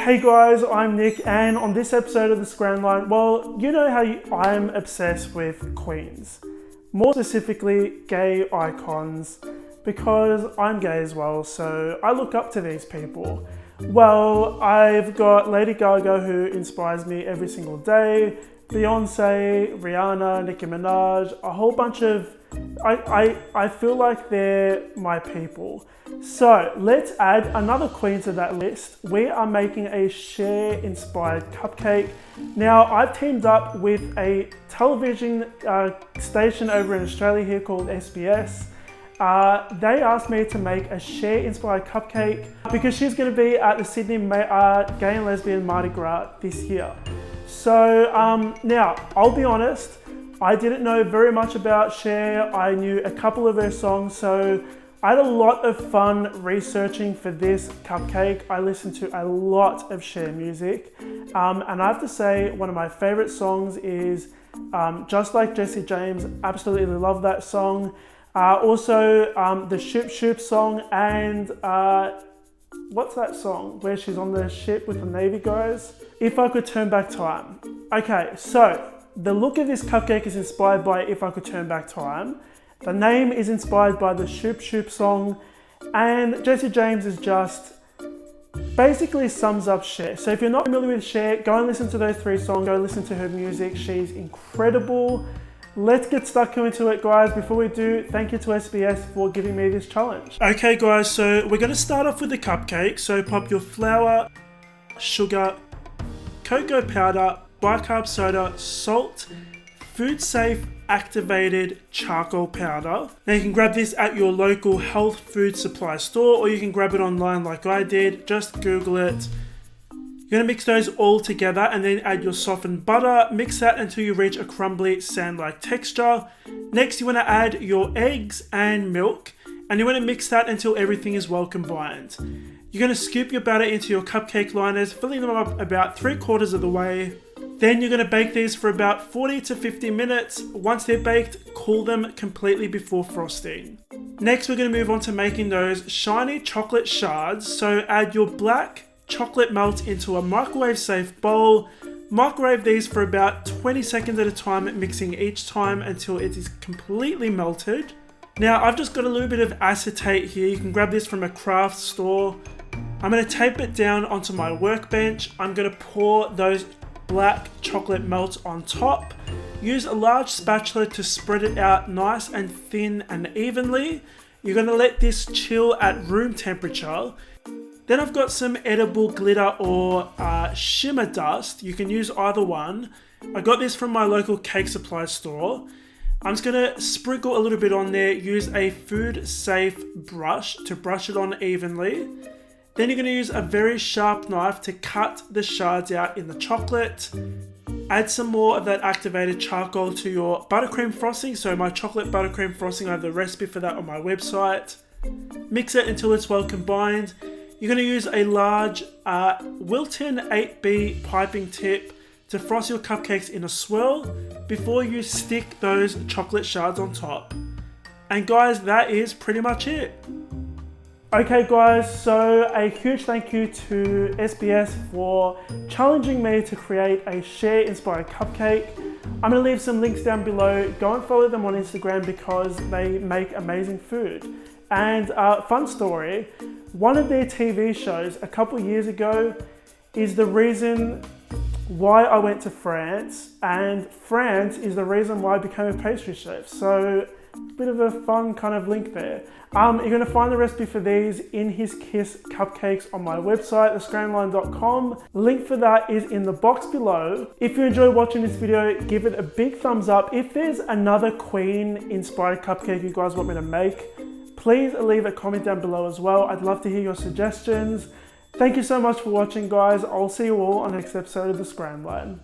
Hey guys, I'm Nick, and on this episode of the Scran Line, well, you know how I'm obsessed with queens. More specifically, gay icons, because I'm gay as well, so I look up to these people. Well, I've got Lady Gaga, who inspires me every single day, Beyonce, Rihanna, Nicki Minaj, a whole bunch of... I feel like they're my people. So let's add another queen to that list. We are making a Cher inspired cupcake. Now I've teamed up with a television station over in Australia here called SBS. They asked me to make a Cher inspired cupcake because she's going to be at the Sydney Gay and Lesbian Mardi Gras this year. So now I'll be honest, I didn't know very much about Cher. I knew a couple of her songs, so I had a lot of fun researching for this cupcake. I listened to a lot of Cher music, and I have to say one of my favorite songs is Just Like Jesse James. Absolutely love that song. Also the Shoop Shoop song, and what's that song where she's on the ship with the Navy guys? If I Could Turn Back Time. Okay, so the look of this cupcake is inspired by If I Could Turn Back Time. The name is inspired by the Shoop Shoop song, and Jesse James is just basically sums up Cher. So if you're not familiar with Cher, go and listen to those 3 songs, go listen to her music. She's incredible. Let's get stuck into it, guys. Before we do, thank you to SBS for giving me this challenge. Okay guys, so we're gonna start off with the cupcake. So pop your flour, sugar, cocoa powder, bicarb soda, salt, food safe activated charcoal powder. Now you can grab this at your local health food supply store, or you can grab it online like I did. Just Google it. You're going to mix those all together and then add your softened butter. Mix that until you reach a crumbly sand-like texture. Next you want to add your eggs and milk, and you want to mix that until everything is well combined. You're going to scoop your batter into your cupcake liners, filling them up about 3/4 of the way. Then you're going to bake these for about 40 to 50 minutes. Once they're baked, cool them completely before frosting. Next, we're going to move on to making those shiny chocolate shards. So add your black chocolate melt into a microwave safe bowl. Microwave these for about 20 seconds at a time, mixing each time until it is completely melted. Now I've just got a little bit of acetate here. You can grab this from a craft store. I'm going to tape it down onto my workbench. I'm going to pour those black chocolate melt on top. Use a large spatula to spread it out nice and thin and evenly. You're going to let this chill at room temperature. Then I've got some edible glitter or shimmer dust. You can use either one. I got this from my local cake supply store. I'm just going to sprinkle a little bit on there. Use a food safe brush to brush it on evenly. Then you're going to use a very sharp knife to cut the shards out in the chocolate. Add some more of that activated charcoal to your buttercream frosting. So my chocolate buttercream frosting, I have the recipe for that on my website. Mix it until it's well combined. You're going to use a large Wilton 8B piping tip to frost your cupcakes in a swirl before you stick those chocolate shards on top. And guys, that is pretty much it. Okay guys, so a huge thank you to SBS for challenging me to create a Cher inspired cupcake. I'm going to leave some links down below. Go and follow them on Instagram because they make amazing food. And fun story, one of their TV shows a couple years ago is the reason why I went to France, and France is the reason why I became a pastry chef. So a bit of a fun kind of link there. You're going to find the recipe for these in his Kiss cupcakes on my website, thescranline.com. Link for that is in the box below. If you enjoyed watching this video, give it a big thumbs up. If there's another queen inspired cupcake you guys want me to make, please leave a comment down below as well. I'd love to hear your suggestions. Thank you so much for watching, guys. I'll see you all on the next episode of the Scran Line.